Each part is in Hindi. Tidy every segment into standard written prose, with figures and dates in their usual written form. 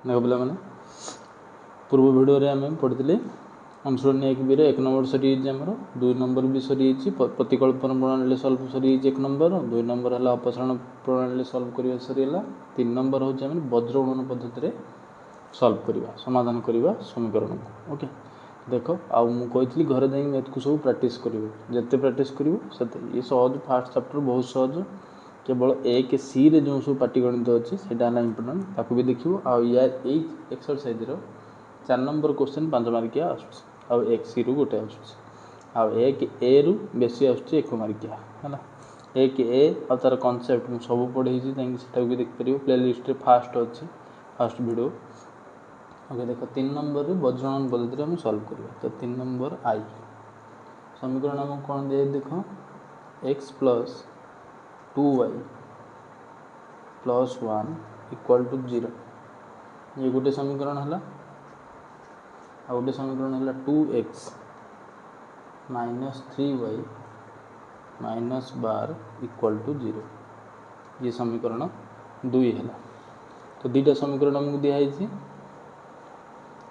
देख पे मैंने पूर्व भिडियो रे आम पढ़ी अनुसरण 1B एक नंबर सरी आमर 2 नंबर भी सरी प्रतिकल्पन प्रणाली सल्व सरी 1 नंबर 2 नंबर है अपसारण प्रणाली सल्व करवा सरीगला 3 नंबर हूँ आम वज्र गुणन पद्धति सल्व करवा समाधान करवा समीकरण को। ओके देख आउ मुझे घरे जाइए मैथ को सब प्राक्ट करेंगे जिते प्राक्ट करेंगे ये सहज फास्ट चैप्टर बहुत सहज केवल 1C रे जो सब पाटिगणित अच्छे से इम्पोर्टाट ताकू भी देखिए आउ यार एक्सरसाइज 4 नंबर क्वेश्चन 5 मार्किया आउ 1C रु गोटे आउ 1A रु बेसी 1 मार्किया है 1A और तार कॉन्सेप्ट मुझे सब पढ़े से भी देखिए प्ले लिस्ट फास्ट अच्छी फास्ट वीडियो। ओके देख 3 नंबर वज्रगणन पद्धति हम सल्व करवा तो 3 नंबर आई समीकरण आम कौन दिए देख x plus 2y plus 1 equal to 0 ये गोटे समीकरण है आ गोटे समीकरण है 2x minus 3y minus 12 equal to 0 ये समीकरण 2 है। तो दुईटा समीकरण आमको दिखाई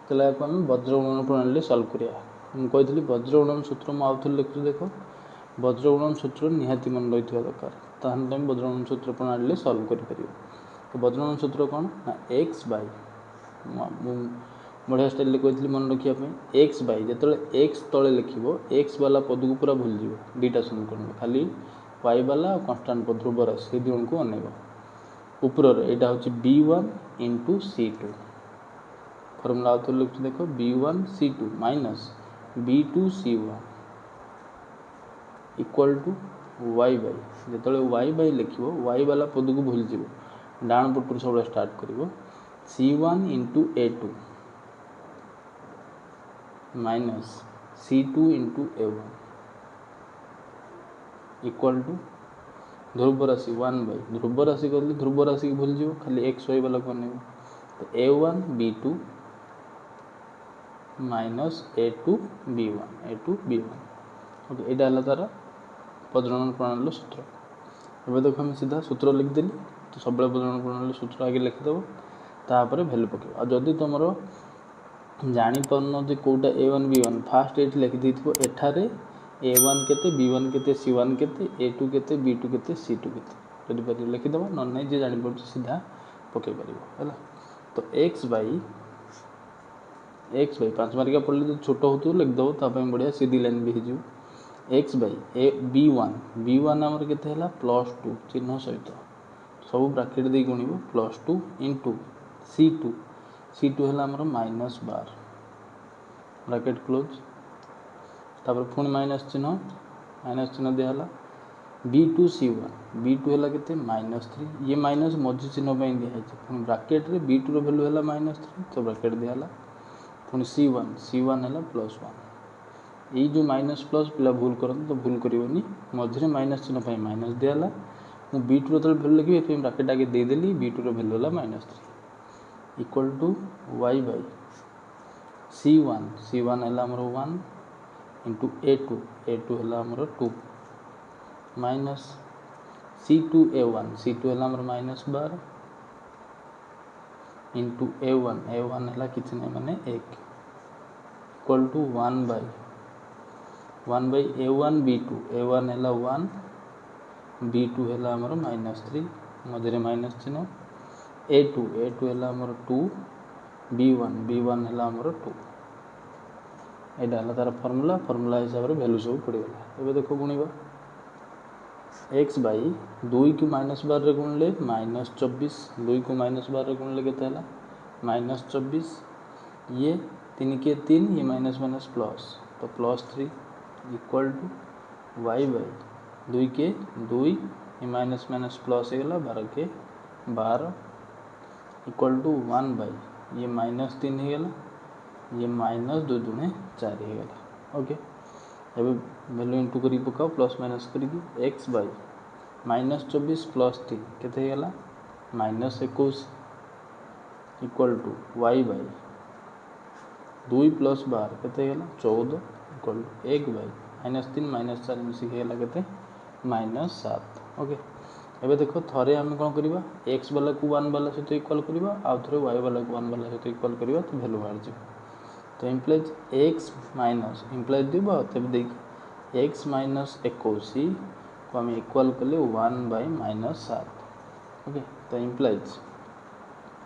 कला को आम वज्रगुणन प्रणाली सल्व करिया मुझे वज्रगुणन सूत्र मुझे लिखुँ देख वज्रगुणन सूत्र निहाती मन रही दरकार ताहले आम वज्रगुणन सूत्र प्रणाली सल्व कर। तो वज्रगुणन सूत्र कौन ना एक्स बाय बढ़िया स्टाइल कही मन रखापी एक्स बाय जो एक्स तले लिख एक्स वाला पद को पूरा भूल जाव दुईटा समीकरण खाली वाई वाला कन्स्टाट पद ध्रुव राशि दुण को अनेब ऊपर यहाँ हूँ B1 इंटू C2 फर्मूला आउे लिखुँ देख B1 C2 minus B2 C1 equal to Y by जो वाई बाय लिख वाई वाला पद को भूल जाव डाण पटू सब स्टार्ट कर C1 into A2 minus C2 into A1 equal to ध्रुव राशि 1 बाय ध्रुव राशि कहते ध्रुव राशि की भूल जाव खाली एक्स वाई वाला को अनेब तो A1 B2 minus A2 B1 okay यहाँ है तार वज्रगणन प्रणाली सूत्र। एवं देख आम सीधा सूत्र लिखिदेली तो सब वज्रगणन प्रणाली सूत्र आगे लिखिदेव तापर भैल्यू पकेब आ जदि तुम जापारन जो कौटा A1 B1 फास्ट ये लिखिदे एठारे A1 केते B1 केते C1 केते A2 केते B2 केते C2 केते जदि पारे लिखिदेव न नहीं जी जापर सीधा पकई पार है। तो एक्स बाई 5 मार्किया पढ़ले जो छोट हो लिखिदेव ताप बढ़िया सीधी लाइन भी हो एक्स बाई B1 आमर के +2 चिन्ह सहित सब ब्राकेट दे गुण +2 इंटू C2 है आमर -12 ब्राकेट क्लोज तापर पुणी माइनस चिन्ह दिहला B2 C1 B2 है के -3 ये माइनस मझी चिन्ह दिखाई पुणी ब्राकेट रे B2 वैल्यू है -3 तो ब्राकेट दिहला पुणी C1 है +1 ये जो माइनस प्लस पिला भूल करते तो भूल करनी मझे माइनस चिन्ह माइनस दिहला मुझे B2 जो भैल्यू लिखी ये ब्राकेट आगे देदेली B2 वैल्यू है -3 equal to Y by C1 है आमर 1 इंटू A2 है आमर 2 माइनस C2 है आमर -12 इंटू A1 है किसी नहीं माने 1 equal to 1 by A1 B2 A1 है 1 B2 है आमर -3 मझे माइनस चिन्ह A2 है आमर 2 B1 है आमर 2 यहाँ है तार फर्मूला हिसाब से भैल्यू सब पड़गला। एवं देख गुणवा एक्स बाई 2 को -12 गुणले -24 2 को -12 गुणले के -24 ये 3 के 3 ये माइनस माइनस प्लस तो +3 इक्वल टू वाई बाई 2 के 2 ये माइनस माइनस प्लस होगा 12 के 12 इक्वल टू 1 बाई ये -3 होगा ये -2 दुणे 4 होगा। ओके एवं वैल्यू इंटू कर पकाओ प्लस माइनस कर एक्स बाई -24 प्लस 3 के -21 equal to Y by 2 plus 12 के 14 इक्वल टू 1 बाई -3 -4 मिसिक के -7। ओके एबे देखो थरे आम कौन करवा एक्स वाला को 1 वाला सहित इक्वल करवा आउ थे वाई वाला को 1 वाला सहित इक्वल करवा तो भैल्यू बाहर जाए तो इम्प्लाइज एक्स माइनस इम्प्लाइज देव तब देख एक्स माइनस 21 को आम इक्वल कले 1/-7 ओके तो इम्प्लाइज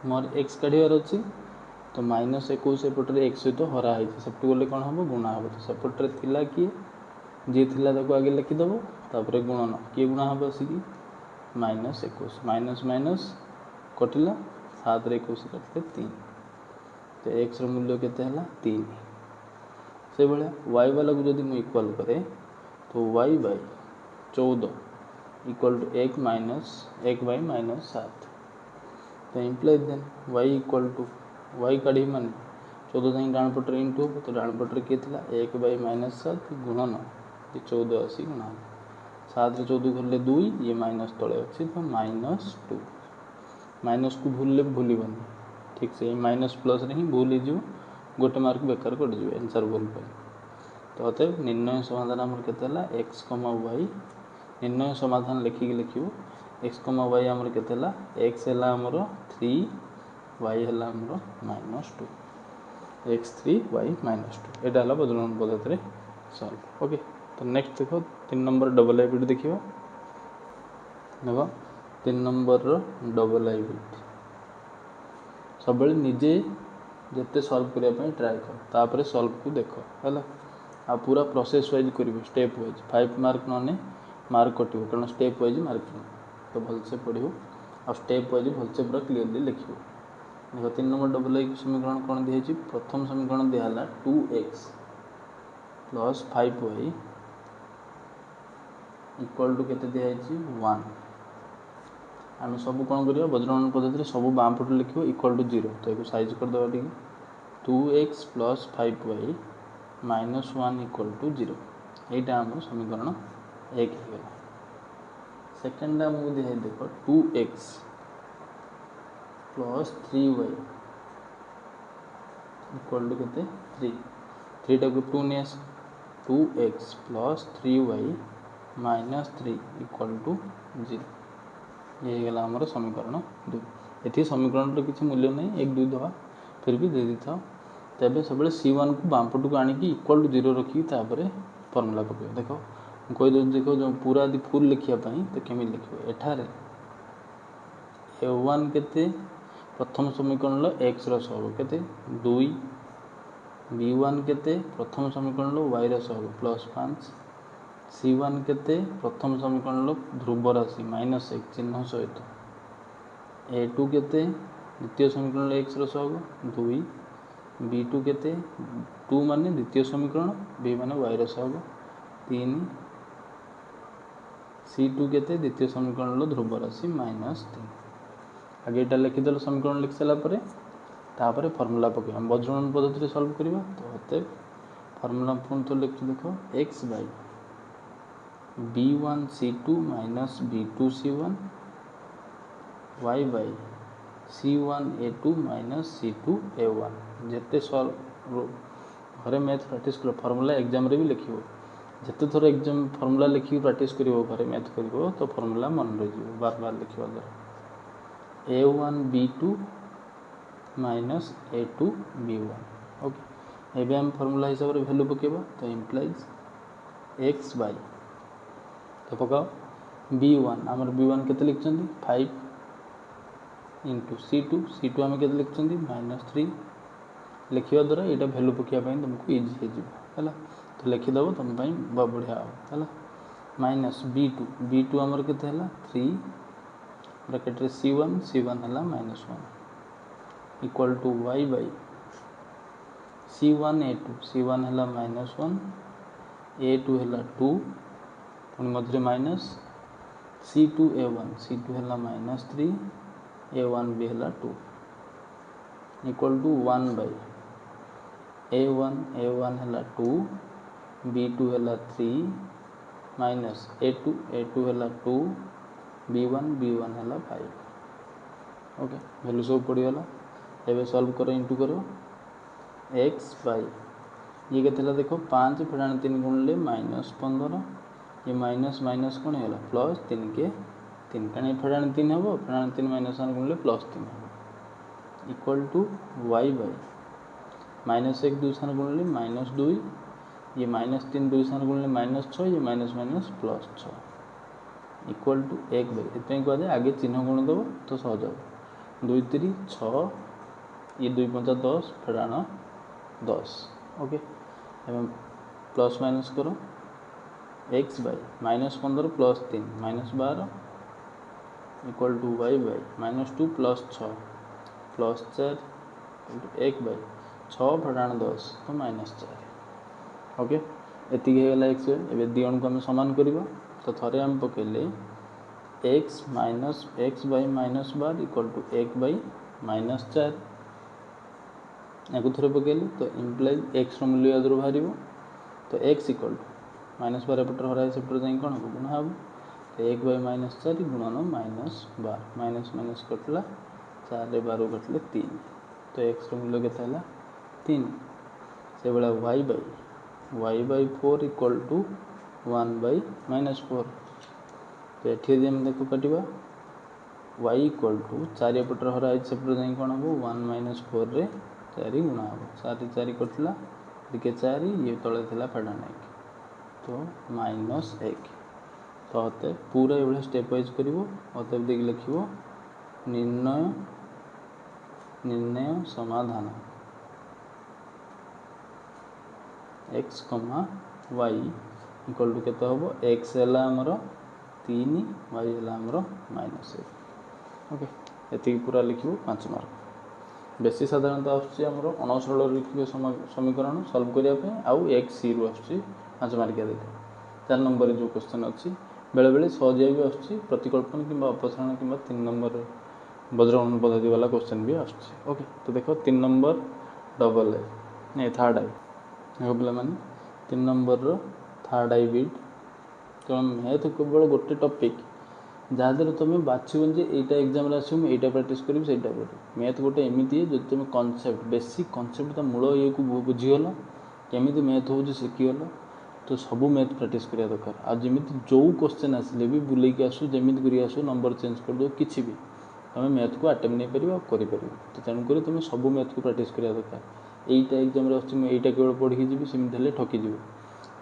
मोर एक्स काढ़ार अच्छी तो -21 एपटे एक्स सहित हराई सेपटू गले कौन हम गुणा हम तो सेपटे थिला किए जी थिला ताको आगे लिखिदेव तापर गुणन किए गुणा हम आसिकी -21 माइनस माइनस कटिला 7 रे 21 काटिले 3 तो एक्स मूल्य केते हला 3 से भाया वाई वाला को जब मुझे इक्वल करे तो y/14 इक्वल टू 1/-7 तो implies then y equal to y काढ़ी मान 14 जाए डाण पटे इंटू हम तो डाण पटे किए 1/-7 गुणन 14 आसी गुणा 7 रे 14 घरले 2 ये माइनस तले अच्छी तो -2 माइनस को भूलबन ठीक से माइनस प्लस रे ही भूल हो गोटे मार्क बेकार कट जाए आंसर भूल पे तो अतएव निर्णय समाधान आमर केते एक्स वाई निर्णय समाधान लिखिकी एक्स वाई आमर केते एक्स है आमर 3 वाई है आमर -2 एक्स 3 वाई -2 यहाँ है बदलन पद्धति सॉल्व ओके तो नेक्स्ट देखो 3 नंबर डबल हाइब्रिड देखिए देखो 3 नंबर डबल हाइब्रिड सब निजे जिते सॉल्व करने ट्राए कर तापर सॉल्व को देख है आ पूरा प्रोसेस वाइज करेंगे स्टेप वाइज 5 मार्क न मार्क कटो कारण स्टेप वाइज मार्किंग तो भलसे पढ़ो आ स्टेप वाइज भलसे पूरा क्लीयरली लिख देखो 3 नंबर डबल हाइब्रिड समीकरण कौन दिखाई प्रथम समीकरण दिहला 2x + 5y इक्वल टू केते दिखाई 1 आम सब कौन करवा बज्रगणन पद्धति सब बाम पटे लिखो इक्वल टू 0 तो ये साइज करदे T 2x + 5y -1 equal to 0 यहाँ आम समीकरण 1 होगा सेकेंड आमको दिखाई देख 2x + 3y इक्वल टू केते 3 टाक 2 नहीं आस 2x + 3y -3 इक्वल टू 0 ये गला आमर समीकरण 2 ये समीकरण किसी मूल्य नहीं 1 2 दवा फिर भी दे दी था तेज सब C1 को बामपट को आनिकी इक्वल टू 0 रखिकी फर्मूला पकड़ देखो कहीदे देखो जो पूरा यदि फुल लिखापी तो केमी लिख एठार A1 केते प्रथम समीकरण एक्स रहग केते 2 B1 केते प्रथम समीकरण y रहग +5 C1 केते प्रथम समीकरण ध्रुव राशि -1 चिन्ह सहित A2 केते द्वितीय समीकरण x रहग 2 B2 केते 2 माने द्वितीय समीकरण B माने y रहग 3 C2 केते द्वितीय समीकरण ध्रुव राशि -3 आगे यहाँ लिखिदेल समीकरण लिख सारापर फर्मूला पकड़ हम बज्रगणन पद्धति सॉल्व करवा तो अतएव फर्मूला पुणी तो लिख देख x/b1c2 - b2c1 y/c1a2 - c2a1 जिते सॉल्व घरे मैथ प्रैक्टिस कर फर्मूला एग्जाम रे भी लिख जिते थर एग्जाम फर्मूला लिखिक प्रैक्टिस कर घरे मैथ कर तो फर्मूला मन रही बार बार लिखा द्वारा a1b2 - a2b1 ओके एवं आम फर्मूला हिसाब से वैल्यू पकेबा तो इम्प्लाइज x/, तो पकाओ b1 आमर b1 केते लिखछंती 5 × c2 आम केते लिखछंती -3 लिखा द्वारा यहाँ वैल्यू पकाइबा तुमको इजी है तो लिखिदेव तुम बढ़िया है -b2 आमर केते 3 ब्रैकेट रे C1 है -1 इक्वल टू y/c1a2 C1 है -1 A2 है 2 पुणी मध्य माइनस C2a1 C2 है -3 A1 भी है 2 इक्वल टू 1/a1 है 2 B2 है 3 माइनस A2 है 2 B1 है 5 ओके वैल्यू सब पड़गला एवं सॉल्व करो इंटू करो x/, ये के देख 5 × 3 गुणले -15 ये माइनस माइनस कौन है +3 के तीन कारण फेड़ाणी 3 हम फेड़ाणी 3 माइनस 1 गुणिले प्लस 3 हम equal to Y by minus 1 2 सार गुणिले माइनस 2 ये माइनस 3 2 सार गुणिले माइनस 6 ये minus minus plus 6 equal to 1 by इतने कह जाए आगे चिन्ह गुण देव तो सहज हम 2 3 6 ये 2 5 10 फेड़ाण 10 ओके एवं प्लस माइनस करो x by minus 15 plus 3 minus 12 equal to Y by minus 2 plus 6 plus 4 1 by 6 फेड़ाण 10 तो माइनस 4 ओके एति एक्स ए दिजन को आम सामान करवा तो थे आम पकेले x minus x by minus 12 equal to 1 by minus 4 या थे पकेले तो इम्प्लाइज एक्स मूल्य आदर बाहर तो एक्स इक्वल टू माइनस 12 पटर हर सेपटर जाए कौन हम गुणा हम तो 1 बाई माइनस 4 गुणन माइनस 12 माइनस माइनस कटला 4 12 कटले 3 तो एक्स मूल्य के 3 से भाया y by 4 equal to 1 by minus 4 तो ये आम देखो काटा वाई इक्वल टू 4 पटर हर सेपटर जाए कौन हम 1 माइनस 4 रे 4 गुणा हम 4 4 कटला दिखे 4 ये तले था फेड़ाण 1 तो माइनस 1 तो हते पूरा ये स्टेप वाइज कर देख लिख निर्णय निर्णय समाधान एक्स कमा वाई इक्वल टू केते होबो एक्स हैला हमर 3 वाई हैला हमर माइनस 1 ओके एति पूरा लिखिबो 5 मार्क बेसी साधारणतः आछी हमर अनसरल रेखीय समीकरण सॉल्व करिया पे आउ एक सी रु आछी 5 मार्किया देखे 4 नंबर जो क्वेश्चन अच्छी बेले बेले सहजिया भी आछी प्रतिकल्पन किंबा अपसारण किंबा 3 नंबर वज्रगणन पद्धति वाला क्वेश्चन भी आछी ओके तो देखो 3 नंबर डबल ए नहीं थर्ड आई देखो पे मैंने 3 नंबर थर्ड आई बिट तो मैथ केवल गोटे टॉपिक जहाँद्वारा तुम बाछब जे यहाँ एग्जाम आसटा प्राक्ट करी से मैथ गोटे एमती जो तुम कनसेप्ट बेसिक कनसेप्ट मूल ये को बुझीगल केमी मैथ हो शिखीगल तो सब मैथ प्राक्ट करा दरकार आमि जो क्वेश्चन आसिले भी बुले आसू जमी कर आसू नंबर चेंज कर दो कि भी तुम मैथ को अटेम्प्ट नहीं पार कर तो तेणुक तुम सब मैथ को प्राक्ट करा दरकार यहीटा एग्जाम यहाँ केवल पढ़ी जी सेमती ठकीजी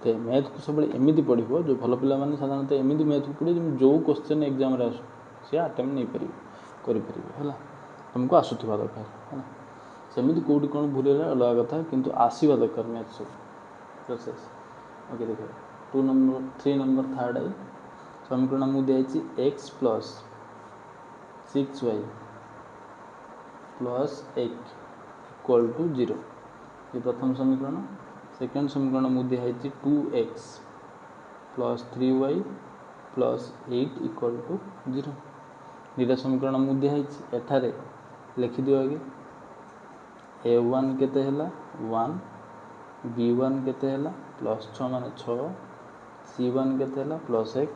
तो मैथ को सब एमती पढ़ो जो भल पे साधारणतः एमती मैथ को पढ़े जो क्वेश्चन एग्जाम आसू सी अटेम्प्ट नहीं पारे है तुमको आसूवा दरकार है सेमती कौटी कौन भूल अलग कथा किंतु आसवा दरकार मैथ सब प्रोसेस ओके देखो 2 नंबर 3 नंबर थर्ड आई समीकरण मुझे दिखाई X plus 6y plus 8 equal to 0 ये प्रथम समीकरण सेकेंड समीकरण मुझे दिखाई 2x plus 3y plus 8 equal to 0 दुटा समीकरण मुझे दिखाई एठारे लिखिद आगे a1 केते हैला 1 b1 केते हैला प्लस 6 माने 6 c1 केते हैला प्लस 1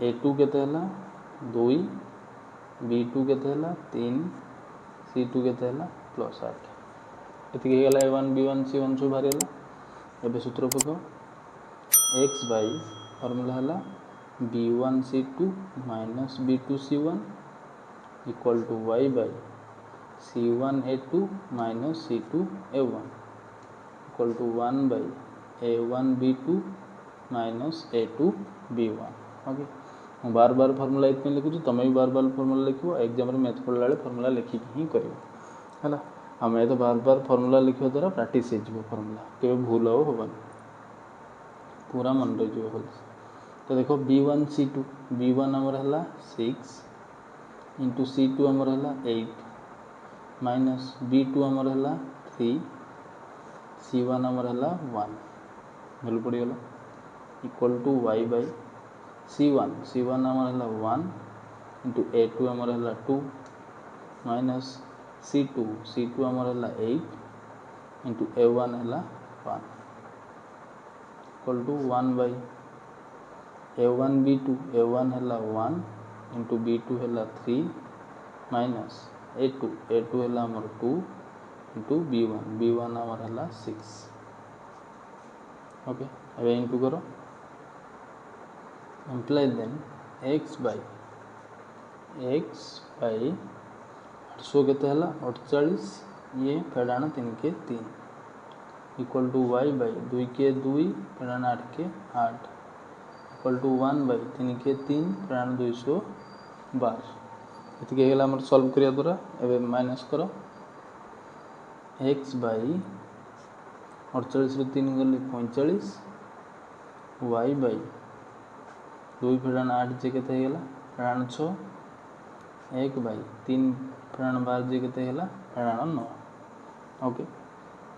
a2 केते हैला 2 b2 केते हैला 3 c2 केते हैला प्लस 8 एति गला a1 b1 c1 सब बाहर गला एबे सूत्र पकाओ x बाई फॉर्मूला हैला b1 c2 minus b2 c1 equal to y by c1 a2 minus c2 a1 equal to 1 by a1 b2 minus a2 b1 okay मैं बार बार फॉर्मूला इतने लिखुची तुम भी बार बार फॉर्मूला लिख एग्जाम मैथ पढ़ला फॉर्मूला लिखिक ही कर है मैथ बार बार फॉर्मूला लिखा द्वारा प्रैक्टिस हो फॉर्मूला के भूल आउ हेनी पूरा मन रही भल तो देखो b1 c2 b1 आमर है 6 इंटू c2 आमर है 8 माइनस b2 आमर है 3 c1 आमर है 1 भूल पड़गला equal to y by c1 आमर है 1 इंटू a2 आमर है 2 माइनस c2 आमर है 8 इंटू a1 है 1 equal to 1 by a1 b2 a1 है 1 इंटू b2 है 3 माइनस a2 है आमर 2 इंटू b1 आमर है 6 ओके अब इंटू करो इम्प्लाइज देन एक्स बाई 800 केते हला 48 ये फेडाण 3 के 3 इक्वल टू वाई बाई 2 के 2 फेडाण 8 के 8 इक्वल टू 1 बाई 3 के 3 फेडाण 212 ये आम सल्व करिया द्वारा एवं माइनस कर एक्स बाई 48 3 गले 45 वाई बाई 2 फेडाण 8 जे के फेडाण 6 1 बाई 3 फेडाण 12 जे के फेडाण 9 ओके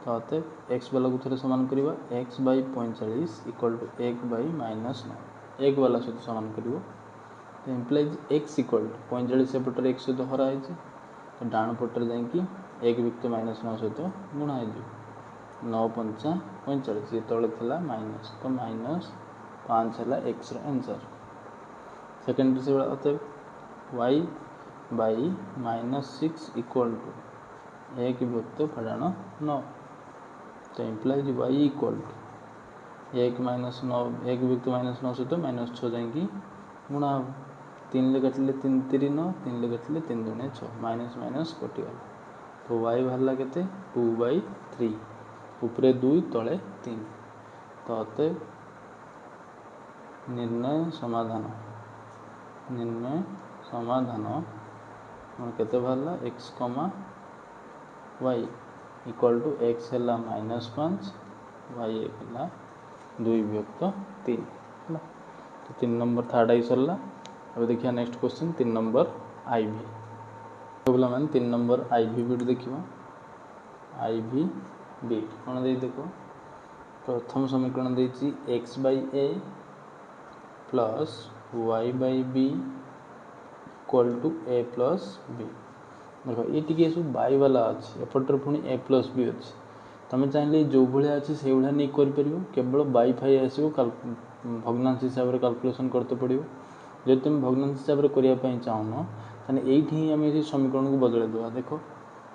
तो अतएव एक्स वाला को थे सामान करवा X by 45 equal to 1 by minus 9 1 वाला सहित सामान कर तो इम्प्लाइज एक्स इक्वल टू 45 एपटर एक सहित हराई तो डाण पटर जा एक विक्त माइनस 9 सहित गुणा हो 9 पंचा 45 ये तले था माइनस तो माइनस 5 है एक्स आंसर सेकेंड से अतएव वाई बाई -6 इक्वल टू 1 विभक्त फेडाण 9 तो implies Y equal to 1 minus 9 1 विभक्त माइनस 9 सहित -6 जाकि गुणा हम 3 ले काटिले 3 3 9 3 ले काटिले 3 2 6 माइनस माइनस कटिगला तो वाई बाहर के 2/3 उपरे 2 तले 3 तो अतएव निर्णय समाधान केते बाहरला एक्स कमा वाई इक्वल टू एक्स है -5 वाई है 2 विभक्त 3 है तो 3 नंबर थर्ड आई सरला अब देखिए नेक्स्ट क्वेश्चन 3 नंबर आईवी तो बोला मैंने 3 नंबर आईवी बिट देखिबा आईवी बिट कौन दे देखो प्रथम समीकरण देछि x by a plus Y by b equal to a plus b देखो ये टी सब बाई वाला अच्छे एपटर पुणी ए प्लस बी अच्छे तुम चाहिए जो भाया अच्छे से भाया नहीं कर केवल बाई फाई आसो भग्नांश हिसाब से काल्कुलेसन करते पड़ो जब तुम भग्नांश हिसाब से करने चाहून ताने ये आम ये समीकरण को बदल देवा देख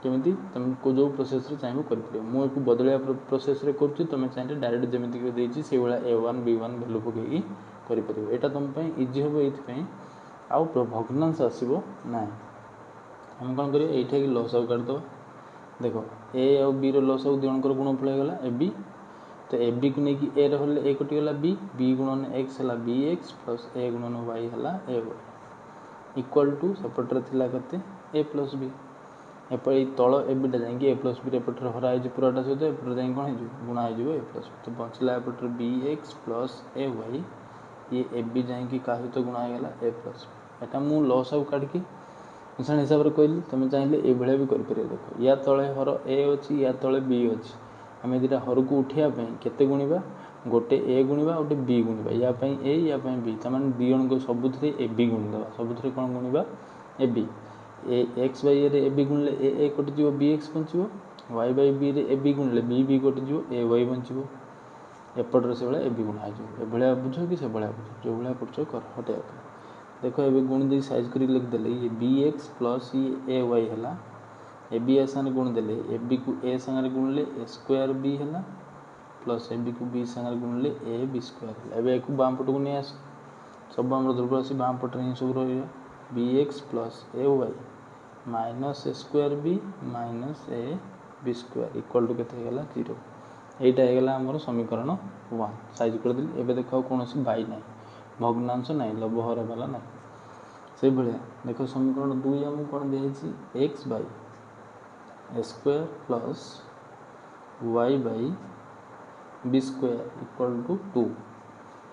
केमी तुमको जो प्रोसेस चाहिए कर मुझे बदलिया प्रोसेस कर तुम चाहिए डायरेक्ट जमीती से भाया A1 B1 भैल्यू पकई कर यहाँ तुम इजी हम ये आउ भग्नांश आसो ना आम कौन कर ये लस आउ काटिदेव देख ए आउ बी रस आउ दिजणकर गुणफल होगा ए बी तो ए बी को लेकिन ए रही ए कटिगला बी गुणन एक्स है बी एक्स प्लस ए गुणन वाई है ए वाई इक्वल टू सेपटे थी ए प्लस बी एपटे तल ए बीटा जाकि ए प्लस बी एपटे हराई पूराटा सहित एपटे जा कौन हो गुणा हो ए प्लस बी तो बचला एपटे B X plus A Y ये ए बी जाकि क्या सहित गुणा होगा ए प्लस बी एटा मु लस आउ काटिकी मिश्रण हिसाब से कहली तुम चाहिए ये भी कर देख या तले हर ए अच्छी या तले बी अच्छी आम दुटा हर को उठाइवाई केते गुणवा गोटे ए गुणवा गोटे बी गुणवा यापाई ए यापाई बी तमें दी जन सबुथ ए बी गुणीदेवा सबुथ कौन गुणवा A B A X by A B गुणिले ए कटिज बी एक्स बचो Y by B A B गुणिले बी कटिज ए वाई बचो एपटर से भाया ए बी गुणा हो ये बुझ कि से भाया बुझ जो भाया कर कर हटेगा देख ए गुण दे साइज कर लिखिदे ये बी एक्स प्लस ये ए वाई है ए B A Sagar गुणिदे A B को ए सागर गुणिले ए स्क्वायर बी है प्लस ए बी को बी सागर गुणिले ए बी स्क्वायर है एक बाम पट को नहीं आस सब आम ध्रुव राशि बाम पटे ही सब रहा B X plus A Y minus A square B minus A B square equal to के 0 यहाँ आमर समीकरण 1 साइज करदेली एवं देख कौन बाई ना भग्नांश ना लबहर वाला ना से भाया देख समीकरण 2 आमको कौन दिखाई X by A square plus Y by B square equal to 2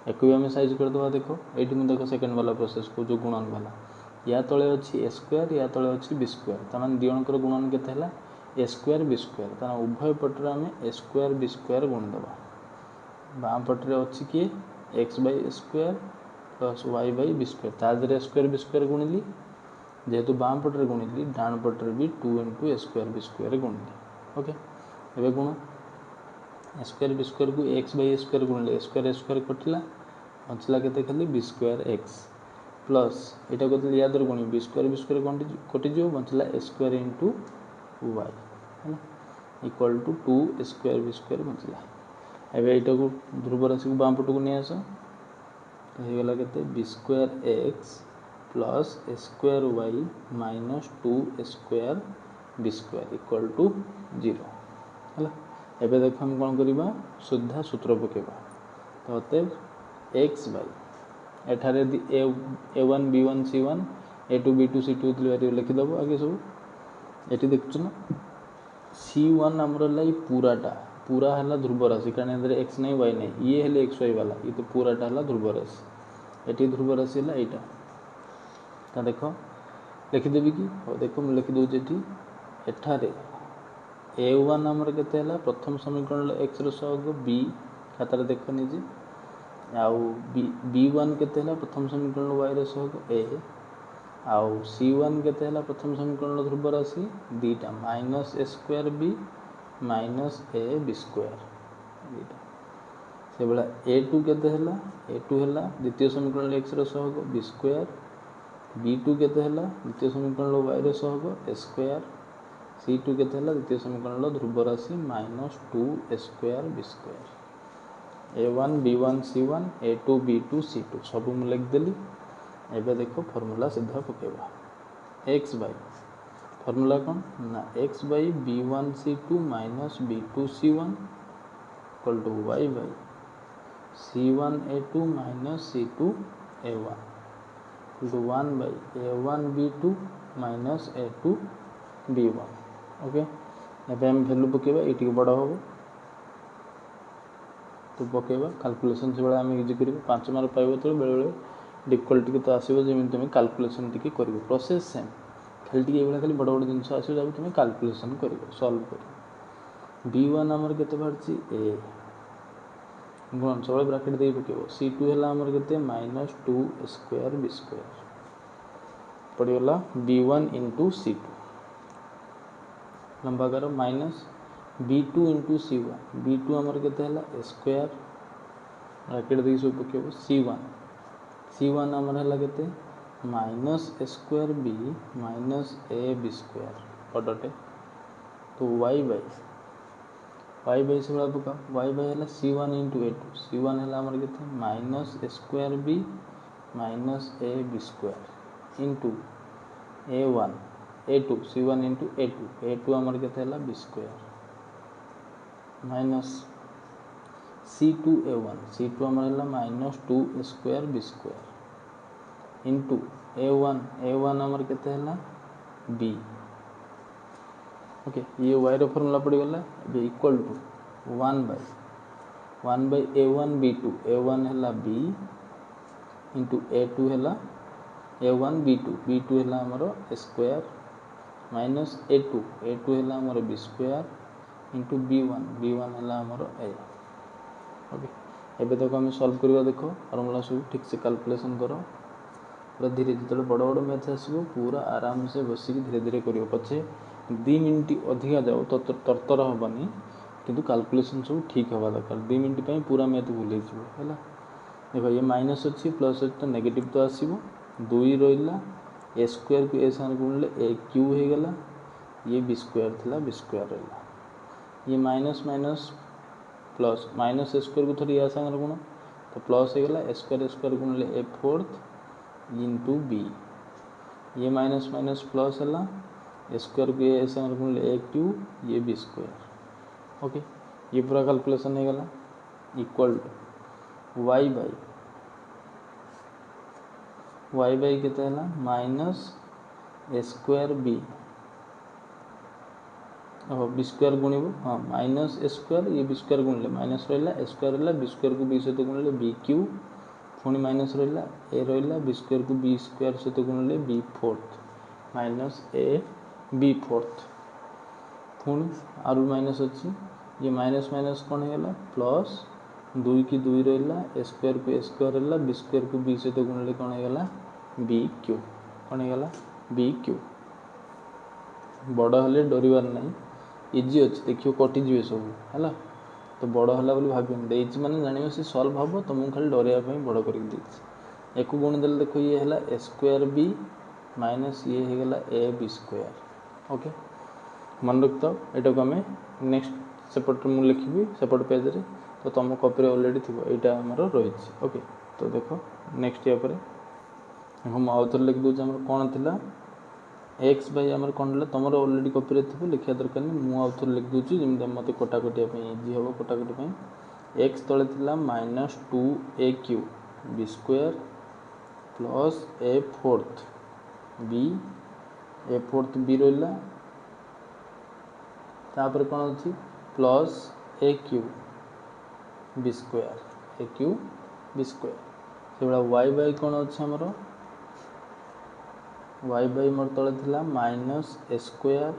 एक भी आम साइज करदे देख ये देख सेकेंड वाला प्रोसेस को जो गुणन वाला या तले अच्छी ए स्क्वायर या तले अच्छी बी स्क्वायर तमाम दी जनकर गुणन के ए स्क्वायर बी स्क्वायर तार उभय पटर आम ए स्क्वायर बी स्क्वायर गुणिदेवा बाम पटे अच्छी किए x by square plus y by b square तादे स्क्वायर बी स्क्वायर गुणिली जेहेतु बाम पटे गुणिली डाण पटे भी 2 into a square B square गुणिली ओके एवं गुण ए स्क्वायर बी स्क्वायर को एक्स बै स्क्वायर गुणिले ए स्क्वायर कटिला बचला के खाली बी स्क्वायर एक्स प्लस यहाँ कहते या द्वारा गुणी बी स्क्वायर कटिज बचला ए स्क्वायर इंटू वाई है equal to 2 A square B square बचला एवं यहाँ को ध्रुव राशि को बाम पट को नहीं आस तो हो गला केते B square X plus A square Y minus 2 square B square equal to 0 है। एबे देख हम कौन करवा सुधा सूत्र पकेबा तो अतएव एक्स बाई एठारे a one b one c one A two b two c two लिखिदेव आगे सब ये देखु ना सी वन आमर है पूराटा पूरा है ध्रुव राशि कारण ये एक्स नहीं वाई नहीं ये है एक्स वाई वाला ये तो पूराटा है ध्रुव राशि ये ध्रुव राशि है यहाँ तो देख लिखिदेवी कि हाँ देख मुझे लिखिदे एठारे ए वन आमर के प्रथम समीकरण एक्स रहग बी खातार देख निजे आउ बी वन के प्रथम समीकरण वाई रहग ए आउ सी वन के प्रथम समीकरण ध्रुव राशि दीटा minus A square B minus A B square दीटा से भाया ए टू के ए टू है द्वितीय समीकरण एक्स रहग बी स्क्वायर बी टू के द्वितीय समीकरण वाई रहग ए स्क्वायर सी टू के द्वितीय समीकरण ध्रुव राशि minus 2 square B square a one b one c one A two b two c two सब मुझे लिखदेली। एबे देखो फॉर्मूला सीधा पकेबा एक्स बाई फॉर्मूला कौन ना X by B one C two minus B two C one equal to Y by C one A two minus C two A one equal to one by A one B two minus A two B one. Okay एबे हम वैल्यू पकेबा ये बड़ हम तो पकेबा कैलकुलेशन से आम इजी कर 5 मार्क पाइब तो बेले बेले डिफिकल्टी तो आसो जमी तुम कैलकुलेशन टी कर प्रोसेस सेम खाली ये खाली बड़ बड़ जिन आस तुम कैलकुलेशन कर सल्व कर बी वन आमर के ए गुण सब ब्राकेट दे पकेब सी टू है आमर के माइनस 2 स्क्वायर बी स्क्वायर पड़गला b one into c two लंबा कर minus B two into c one B two आमर के ए स्क्वायर ब्राकेट दे सब पकेब सी वन आमर है के minus A square B minus A B square पटे तो वाई बाई से भाया पका वाई बाई है c one into a two C one है आमर के minus A square B minus A B square into a one A two C one into a two आमर के बी स्क्वायर माइनस सी टू आमर है minus 2 square B square into a one आमर के बी ओके ये वाई रो फॉर्मूला पड़गला equal to 1 by A one है बी इंटू ए टू है ए वन बी टू है आमर स्क्वायर माइनस ए टू है आमर B square into B one है आमर ए ओके एबे तक आम सल्व करवा देख फॉर्मूला सब ठीक से कैलकुलेशन कर पूरा धीरे जो बड़ बड़ मैथ आसो पूरा आराम से बसिक धीरे धीरे कर पछे 2 मिनट अधिका जाओ तो तरतर हेनी किंतु कैलकुलेशन सब ठीक हवा दरकार 2 मिनट पूरा मैथ भूल है देख ये माइनस अच्छी प्लस अच्छी तो नेगेटिव तो आसो 2 रहा ए स्क्वायर को ए सागर गुणले ए क्यू हो गला ये बी स्क्वायर थी बी स्क्वायर रहा ये माइनस माइनस प्लस माइनस ए स्क्वायर को थोड़ी या सागर गुण तो प्लस हो गला ए स्क्वायर गुणले ए फोर्थ इंटू बी ये माइनस माइनस प्लस है ए स्क्वायर को ए सागर गुणले ए क्यू ये बी स्क्वायर ओके ये पूरा कैलकुलेशन हो गला इक्वल टू वाई बाई के माइनस ए स्क्वायर बी बी स्क्वायर गुणव हाँ माइनस ए स्क्वायर ये बी स्क्वायर गुणले माइनस रहा ए स्क्वायर रहा बी स्क्वायर को बी सहित गुणले बी क्यू पुणी माइनस रहा ए रहा बी स्क्वायर को बी स्क्वायर सहित गुणले बी फोर्थ माइनस ए बी फोर्थ पुणी आर माइनस अच्छी ये माइनस माइनस कौन है प्लस 2 की 2 रहा ए स्क्वायर को ए स्क्वायर रहा बी स्क्वायर को बी सहित गुणले कौन है बी क्यू कौन है बी क्यू बड़ हेल्ले डरबार नहीं इजी अच्छे देखिए कटिजे सब है तो बड़ है बोली भाभी मैंने जान से सल्व हम तुमको खाली डरवाई बड़ कर गुण दे देख ये है ए स्क्वायर बी माइनस ये हो गला ए बी स्क्वायर ओके मन रखता यहाँ को आम नेक्स्ट सेपट मुझे लिखी सेपट पेज रे तो तुम कॉपी ऑलरेडी थी यहाँ आमर रही ओके तो देखो नेक्स्ट या पर हम आउ थे लिखि दूसरे आम कौन थिला एक्स बाई आम कौन था तुम अलरेडी कॉपी थी लिखा दरकार नहीं मुझे लिखि दूसरी जमी मत कटाकटिया इजी हम कटाकटी एक्स तले थिला -2a³ B square plus A fourth B रहा तापर कौन अच्छी plus a³ B square B square से भाया वाई बाई कौन अच्छे आमर वाई बाई मोर तले थिला -a square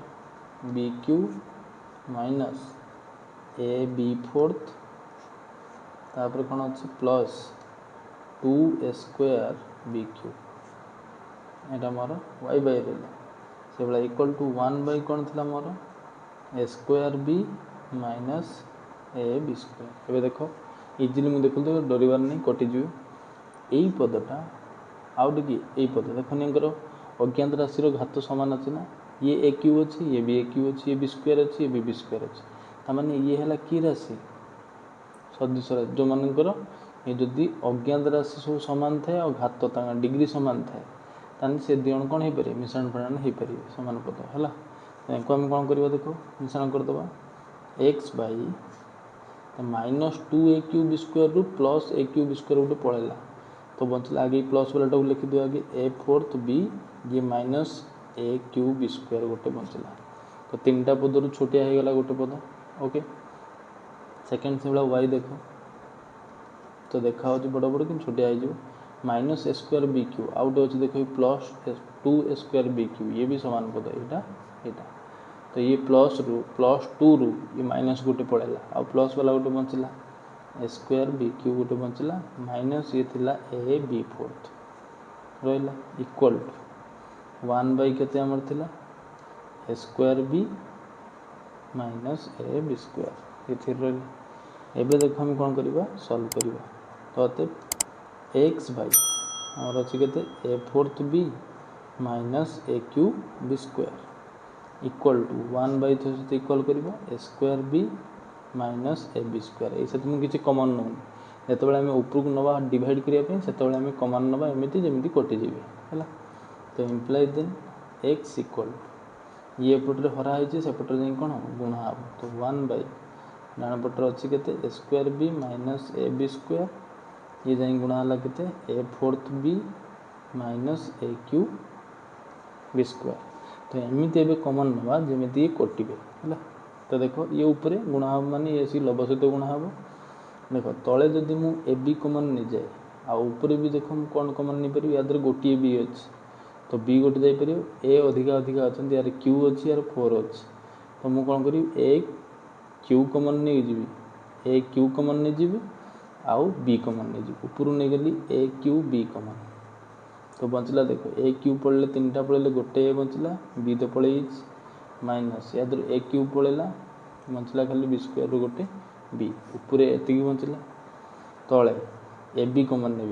b³ minus A B fourth तापर कौन अच्छे प्लस 2a स्क्वायर b³ यहाँ मोर वाई बाई रहा से भाया इक्वल टू 1 बाई कौन थी मोर a square B minus A B square. एवं देख इजिली मुझे देखो डरबार नहीं कटिज यही पदटा आउ टे पद देखनी अज्ञात राशि घात सामान अच्छी ना ये a³ अच्छी ये भी a³ अच्छी ये बी स्क्वायर अच्छी ये भी बी स्क्वायर अच्छी ताने ये है कि राशि सदृश राशि जो मानकर ये जदि अज्ञात राशि सब सामान थाए और घात डिग्री सामान थाए ताने से दिजन कौन हो पारे मिश्रण प्रणान हो पारे सामान पद है को आम कौन करवा देख मिश्रण करदे X by -2a³ B square रु प्लस a³ बी स्क्वायर गोटे पलैला तो बचला आगे प्लस वाला लिखिद आगे ए फोर्थ बी ये -a³ बी स्क्वायर गोटे बचला तो 3टा पदर छोटिया हो गला गोटे पद ओके सेकेंड से भाया वाई देख तो देखा बड़ बड़ कि छोटिया हो -a स्क्वायर b³ आउ गए अच्छे देख प्लस 2a स्क्वायर b³ ये भी सामान पद यहाँ यहाँ तो ये प्लस 2 रु ये माइनस गोटे पलैला आ प्लस वाला गोटे बचला a स्क्वायर b³ गोटे बचला माइनस ये थिला ए बी फोर्थ रहा इक्वल टू 1 बाई के a square B minus A B square ये रहा एवं देख हम कौन करवा सॉल्व करवा तो अतः एक्स बाई आमर अच्छे के a fourth b minus a³ B square equal to 1 by सहित इक्वल करवा a square B minus A B square ये मुझे किसी कमन नौनी जो आम उपरक नवा डिवाइड करने से कमन नवा एमती जमी कटिजे है तो इम्प्लाइ देन एक्स इक्वल ये पटे हरा होती सेपटे जा कौन गुणा हम तो 1 बाई डाण पटर अच्छी के a square B minus A B square ये जा गुणा के a fourth b minus a³ B square तो एमती एवं कमन नवा जमी कटे है तो देख ये ऊपर गुणा हम मान ये सी लब सहित गुणा हम देख तले जदि मु ए बी कमन नहीं जाए आउपर भी देख मुझे कौन कमन नहीं पारि या गोटे बी अच्छे तो बी गोटे जापर ए अधिका अधिका अच्छा यार क्यू अच्छी यार 4 अच्छे तो मुझे कौन करी ए क्यू कमन नहीं जी ए क्यू कमन नहीं जी आउ बी कमन नहीं जी ऊपर नहीं गली ए क्यू बी कमन तो बचला देख ए क्यू पड़े 3टा पड़े गोटे ए बचला बी तो पड़े माइनस या a³ पलैला बचला खाली बी स्क्वायर रु गोटे बी ऊपर एति बचला तले ए बी कमन ने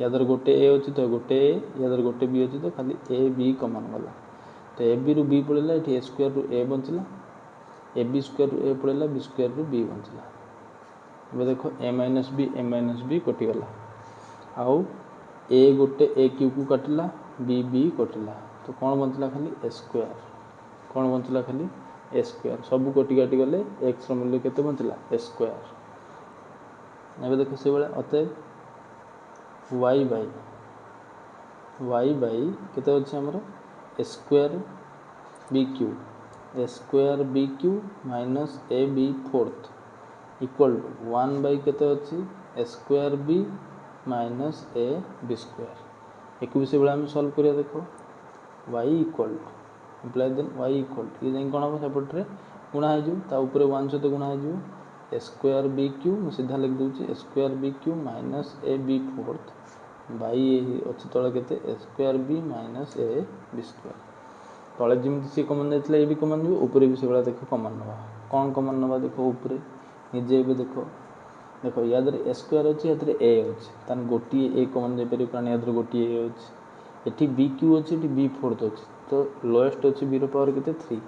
या गोटे ए अच्छी तो गोटे ए या गोटे बी अच्छी तो खाली ए बी कमन गला तो ए बी रु बी पलैला ये a स्क्वायर रु ए बचला ए बी स्क्वायर रु ए पलैला बी स्क्वायर रु बी बचला ए देख ए माइनस बी कटिगला आउ ए गोटे a³ को काटिला बी कटिला तो कौन बचला खाली a स्क्वायर कौन बचला खाली a स्क्वायर सब कटि काटि गले एक्स मूल्य के बचला a स्क्वायर एवं देख से भाया अतएव वाई बाई के अच्छे आमर a square b³ minus A B fourth equal to 1 by के अच्छी a square B minus A B square एक भी से भाया सॉल्व करिया देख Y equal to imply then Y equal ये जाए कौन हम सेपटे गुणा होपर 1 सहित गुणा हो a स्क्वायर b³ सीधा लिख दूसरी a square b³ minus A B fourth by अच्छी तले के a square B minus A B square तले जमी सी कमन जाता ये भी कमन जी ऊपर भी से भाया देख कमन नवा कौन कमन नवा देख ऊपर निजे भी देख देख या a स्क्वायर अच्छे या ए अच्छे तान गोटे ए कमन जापर कारण या गोटे ए अच्छे ये b³ अच्छे ये बी फोर्थ अच्छे तो लोएस्ट अच्छे बी पावर के 3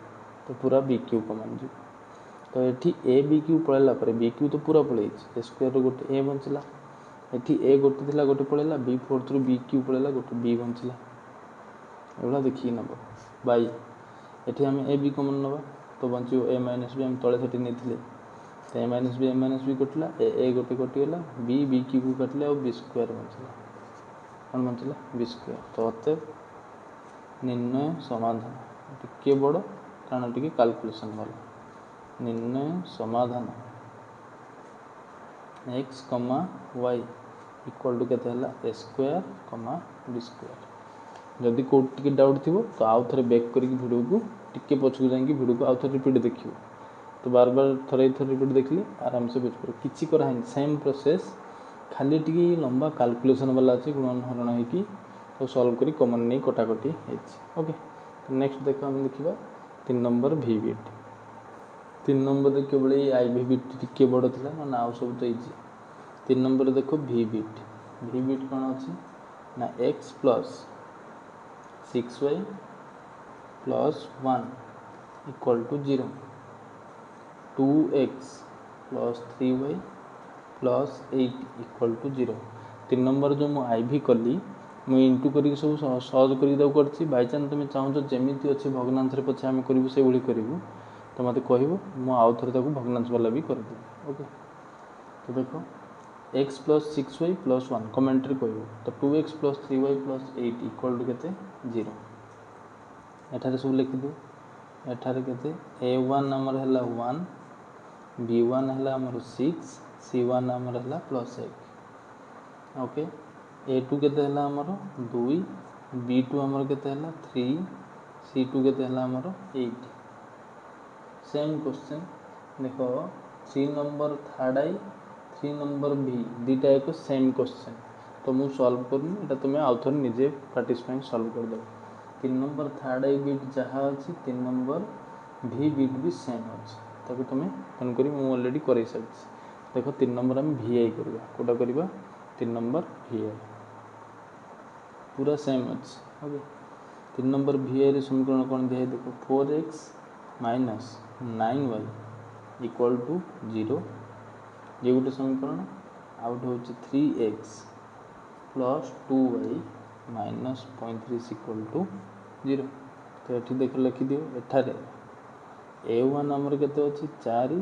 तो पूरा b³ कमन जी तो ये ए b³ पलैला बी क्यू तो पूरा पलैस a स्क्वायर गोटे ए बचला एठी ए गोटे थिला गोटे पळेला बी फोर्थ रु बी क्यू पळेला गोटे बी बंचिला एवढा देखि नब बाई एठी हम ए बी कॉमन नबा तो बंचियो ए माइनस बी हम तळे सेठी नेथिले तो ए माइनस बी कटला ए गोटे कटिगला बी क्यू को काटले और बी स्क्वायर बंचिला कौन बंचिला बी स्क्वायर तो अतः निर्णय समाधान टिके बड़ कारण टिके कैलकुलेशन वाला निर्णय समाधान x, y इक्वल टू केते हला a स्क्वायर, b स्क्वायर जदि कोड टिके डाउट थिबो तो आउ थरे बैक करी वीडियो को टिके पछकु जाई वीडियो को आउ थरे रिपीट देखियो तो बार बार थरे रिपीट देखले आराम से बुझ पर किछि करा है सेम प्रोसेस खाली टिके लंबा कैलकुलेशन वाला अछि गुणन हरण है कि तो सॉल्व करी कॉमन नहीं कटाकटी है ओके तो नेक्स्ट देखो हम देखिबा 3 नंबर v बिट 3 नंबर केवल ये आई भी बिट टिके बड़ थिला ना आउ सब तो इजी 3 नंबर देखो v बिट कौन अच्छी ना x plus 6y plus 1 equal to 0 2x plus 3y plus 8 equal to 0 3 number जो मु आई भी कली मु इंटू करी सब सहज करी दाउ करछि बाय चांस तुम चाहो जेमिति अछि भग्नांश रे पछे हम करिवु से भली करिवु तो मते कहबो मु आउ थरे ताकू भग्नांश वाला भी कर दे ओके तो देखो x plus 6y plus 1 comment रे कहबो तो 2x plus 3y plus 8 equal to केते 0 एठारे सब लिखि दो एठारे केते a1 हमर हला 1 b1 हला हमर 6 c1 हमर हला प्लस 8 ओके a2 केते हला हमर 2 b2 हमर केते हला 3 c2 केते हला हमर 8 सेम क्वेश्चन देखो 3 नंबर थर्ड आई 3 नंबर बी दीटा एक सेम क्वेश्चन तो मु सॉल्व करनी एटा तुम आउ थोर निजे पार्टिसिपेंट सॉल्व कर दो 3 नंबर थर्ड आई बिट जहाँ अच्छी 3 नंबर भी बिट भी सेम अच्छी ताकि तुम्हें कौन करी मु ऑलरेडी कर देखो 3 नंबर हम vi करबा कोटा करबा 3 नंबर vi पूरा सेम अच्छी ओके 3 नंबर vi रे समीकरण कौन दिया देखो 4x minus 9y equal to 0 ये गोटे समीकरण आउट हो 3x plus 2y minus 35 equal to 0 तो ये देख लिखि दियो एठारे a1 आमर केते अछि 4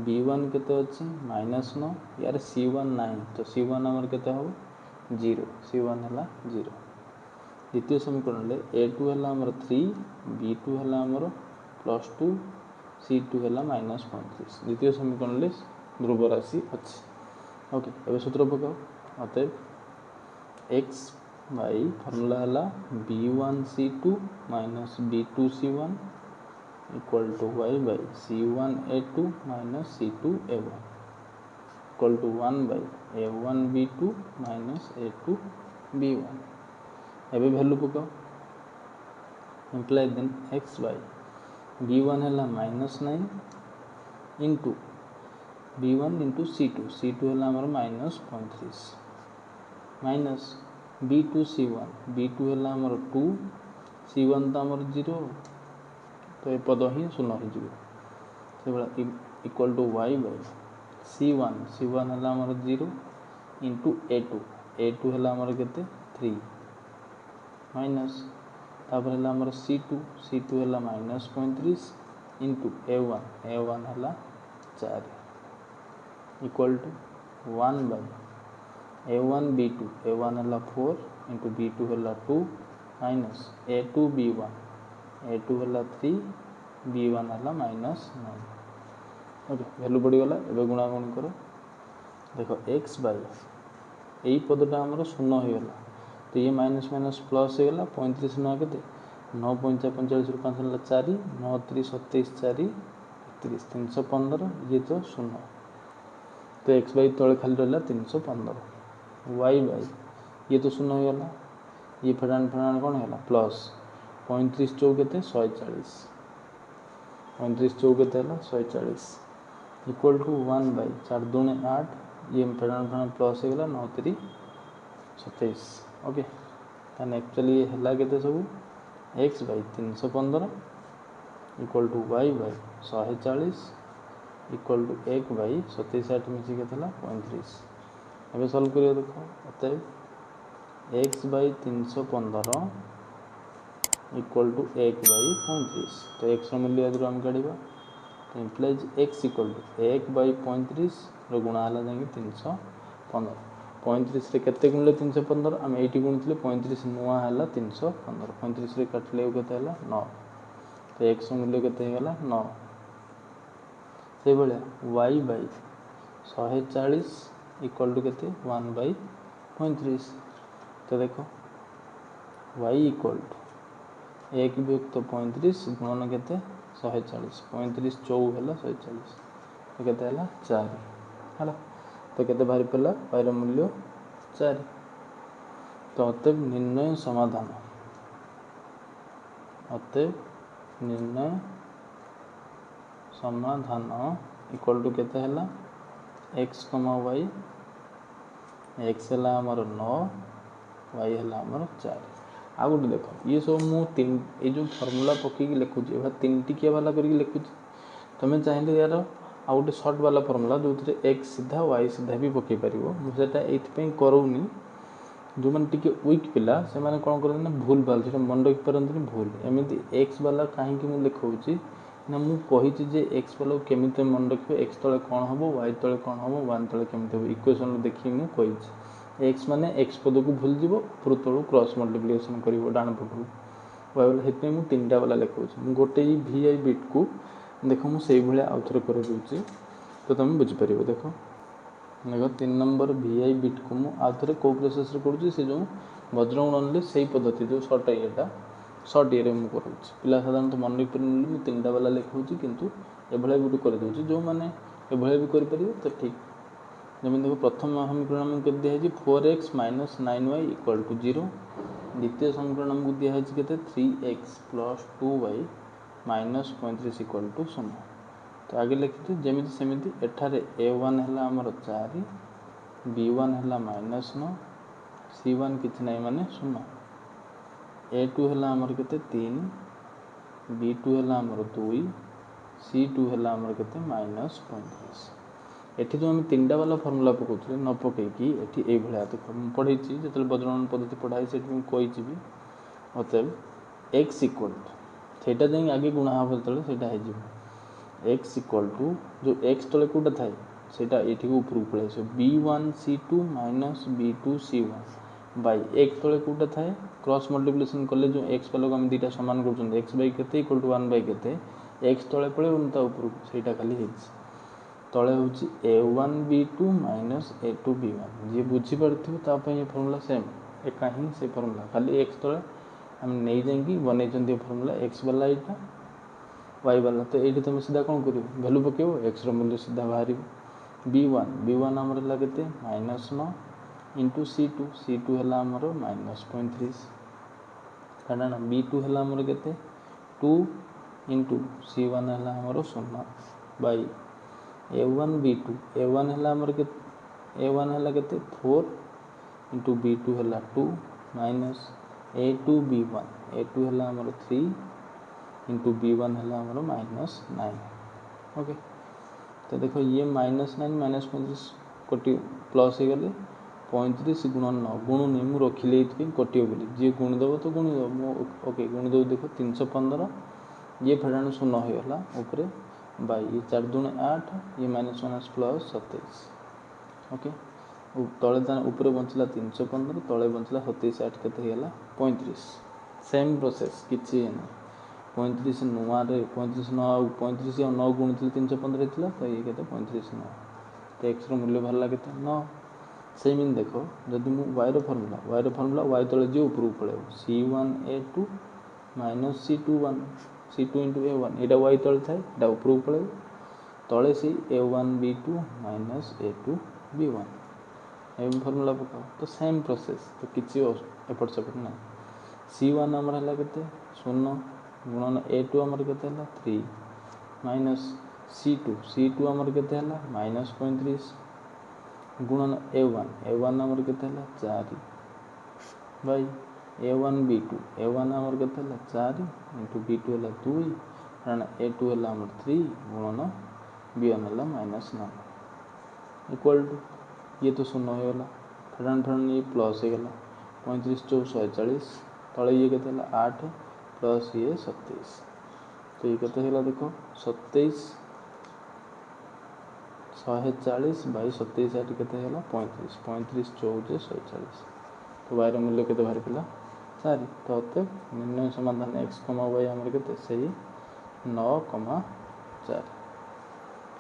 b1 केते अछि -9 यार c1 9 तो c1 आमर केते हो 0 c1 हला 0 द्वितीय समीकरण ले a2 हला आमर 3 b2 हला आमर +2 c2 हला -35 द्वितीय समीकरण ले ध्रुव राशि अच्छी ओके एबे सूत्र पकाओ अतएव x बाई फॉर्मूला हला b1c2 b2c1 equal to y by c1a2 c2a1 equal to 1 by a1b2 a2b1 एबे वैल्यू पकाओ imply then x by b1 हला -9 इंटू b1 इंटू c2 हला हमर -35 माइनस b2 हला हमर 2 c1 तो हमर 0 तो ये पद ही शून्य हो जिवो से बड़ा equal to y by c1 हला हमर 0 इंटू a2 हला हमर केते 3 माइनस तापर हला हमर c2 हला -35 इंटू a1 हला 4 इक्वल टू 1 बाई a1 हला 4 इंटू b2 हला 2 माइनस a2 हला 3 b1 हला -9 ओके वैल्यू पड़ी गला एबे गुणा गुण करो देखो x बाई एई पदटा हमर शून्य हो गला तो ये माइनस माइनस प्लस हो गला 35 न केते 9 5 45 5 हला 4 9 3 27 4 31 315 ये तो शून्य तो x बाई तले खाली रहला 315 y बाई ये तो शून्य हो गला ये फेडान कौन है प्लस 35 चौ केते 140 35 चौ केते हला 140 इक्वल टू 1 बाई 4 दूने 8 ये फेडान प्लस हो गला 9 3 27 ओके ताने एक्चुअली ये हला केते सब x by 315 equal to y by 140 equal to 1 by 27 8 मिसी केते हला 35 एबे सॉल्व करियो देखो अतएव x by 315 equal to 1 by 35 तो x मूल्य यदि आम काढ़ा तो implies x equal to 1 by 35 गुणा है जाए 315 35 केते गुणले 315 आम ये गुणुले 35 नुआ है 315 35 काटिले के 9 तो x मूल्य के 9 से भाया y बाई 140 इक्वल टू के 1 बाई 35 तो देखो y इक्वल टू 1 वियुक्त 35 गुणन के 140 35 चौ है 140 तो के 4 है तो के बाहरी पड़ा y मूल्य 4 तो अतएव निर्णय समाधान इक्वल टू के x y x है आमर 9 y है आमर 4 आ गए देख ये सब मुझे जो फर्मूला पकईकि लिखुची तीन टिकिया वाला करके लिखुची तुम्हें चाहिए यार आ गए सर्ट वाला फर्मूला जो एक्स सीधा वाई सीधा भी पकई पार मुझे करोनी जो मैंने टी वीक पिला से मैंने कौन करते ना भूल भाल से मन रखिपारती भूल एमती एक्स वाला कहीं मुझे लिखाऊँगी ना मुझे जे एक्स वाला केमी मन रखिए एक्स तले कौन हम वाई तले कौन हम वन तले केमी हम इक्वेशन देखिए मुझे एक्स माने एक्स पद को भूल जीव ऊपर तलू क्रॉस मल्टिप्लिकेशन कर डाण पटू वाई वाला से मुझे तीन टा वाला लिखाऊँ गोटे वी आई बिट को देख मुझे भाया आउ थे कर दूसरी तो तुम बुझीपर देख देख 3 नंबर वी आई बिट को मुझे आउ थे कौ प्रोसेस करुँच से जो वज्रगुणन से पद्धति जो सर्ट येटा सर्ट ये मुझे करूँ पिला साधारण मन रखिपारे मुझे तीन टा वाला लिखाऊँ कितु एभलिया भी कर दूसरी जो मैंने एभलिया भी कर तो ठीक जमी देखो प्रथम समीकरण आमको दिखाई 4x minus 9y equal to 0 द्वितीय समीकरण आमको दिखाई 3x plus 2y minus 35 equal to 0 तो आगे लिखी जमी सेमती एठारे a1 है आमर 4 b1 है माइनस 9 c1 किसी ना माने 0 a2 है आमर के 3 b2 है आमर 2 c2 है आमर के माइनस 35 एठी जो आम तीन टा वाला फर्मूला पकाउे न पकईकि एठी ए भाया तो पढ़ी जो वज्रगणन पद्धति पढ़ाई से कही अतएव एक्स इक्वल टू से आगे गुणा हम जो एक्स इक्वल टू जो एक्स तले कौटा थाए से ये ऊपर पलि आस b1c2 minus b2c1 by x तले कौटा थाए क्रॉस मल्टिप्लिकेशन कले जो एक्स वाला को आम दुटा सामान कर एक्स बै के इक्वल टू 1 बै के एक्स तले पड़े ऊपर से खाली तले हूँ a1b2 माइनस a2b1 जी बुझीपार ये फर्मूला सेम एका ही से फर्मूला खाली एक्स तले आम नहीं जाकि बनई फर्मूला एक्स वाला यहाँ वाई वाला तो ये तुम सीधा कौन कर भैल्यू पकेब एक्स रूल्य सीधा बाहर b1 आमर है के माइनस 9 इंटू c2 है आमर माइनस 35 कारण b2 है आमर के 2 इंटू c1 है आमर 0 बाई a1 है आमर के a1 है के 4 इंटू b2 है 2 माइनस a2 है आमर 3 इंटू b1 है आमर माइनस 9 ओके तो देखो ये माइनस 9 माइनस 35 कटि प्लस हो गले 35 गुणन 9 गुणुनी मुझे रखिले कटियो बोली जी गुणिदेव तो गुणिदेव ओके गुणिदेव देखो 315 ये फेडाणु 0 होगा ऊपर बाई ये 4 दूनी 8 ये माइनस माइनस प्लस 27 ओके तले ऊपर बचला 315 तले बचला 27 8 के 35 सेम प्रोसेस किसी 35 नुआ 35 9 गुणुले 315 होता तो ये के 35 9 तो एक्स मूल्य बाहर के 9 सेम देख जदि मुझे वाई फर्मूला वाई तले जी ऊपर पलैब c1a2 minus c2 into a1 यहाँ वाई तले थाए यहाँ ऊपर पलैब तले से a1b2 माइनस a2b1 ये फर्मूला पकाओ तो सेम प्रोसेस तो किसी एपट सेपट ना c1 आमर है के 0 गुणन a2 आमर के 3 माइनस c2 आमर के माइनस 35 गुणन a1 आमर के 4 बाई a1 आमर के 4 इंटू b2 है 2 कारण a2 है आमर 3 गुणन b1 है माइनस 9 इक्वल टू ये तो 0 हो गला ठडान ठडान ये प्लस हो गला 35 चौ 140 तले ये केते 8 प्लस ये 27 तो ये केते होला देखो 27 140 बाई 27 आठ केते होला 35 35 14 140 तो y मूल्य केते बाहर पिला 4 तो अतः निर्णय समाधान x, y आमर केते सही 9,4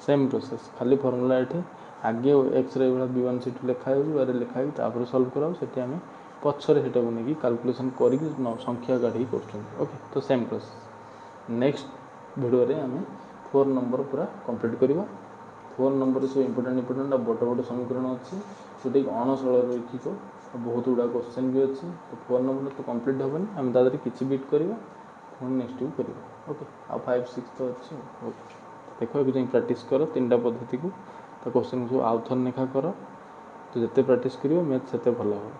सेम प्रोसेस खाली फॉर्मूला एठी आगे x रे वाला b1 c2 लिखा है y रे लिखा है तापर सॉल्व कराओ सेठी हमें पछरे हेटा को नेकी कैलकुलेशन करी संख्या काढी करछन ओके तो सेम प्रोसेस नेक्स्ट वीडियो रे हमें 4 नंबर पूरा कंप्लीट करबा 4 नंबर सब इंपोर्टेंट बड़ बड़ समीकरण अच्छी जोटा कि अणसरल रैखिक बहुत गुड़ा क्वेश्चन भी अच्छी तो 4 नंबर तो कंप्लीट हेबनी आम तादर किसी बीट करवा पुणी नेक्स्ट वीक करवा ओके आ 5 6 तो अच्छी ओके देख ये प्रैक्टिस कर 3टा पद्धति को तो क्वेश्चन सब आउ थर लेखा कर तो जिते प्रैक्टिस कर मैथ से भल हो।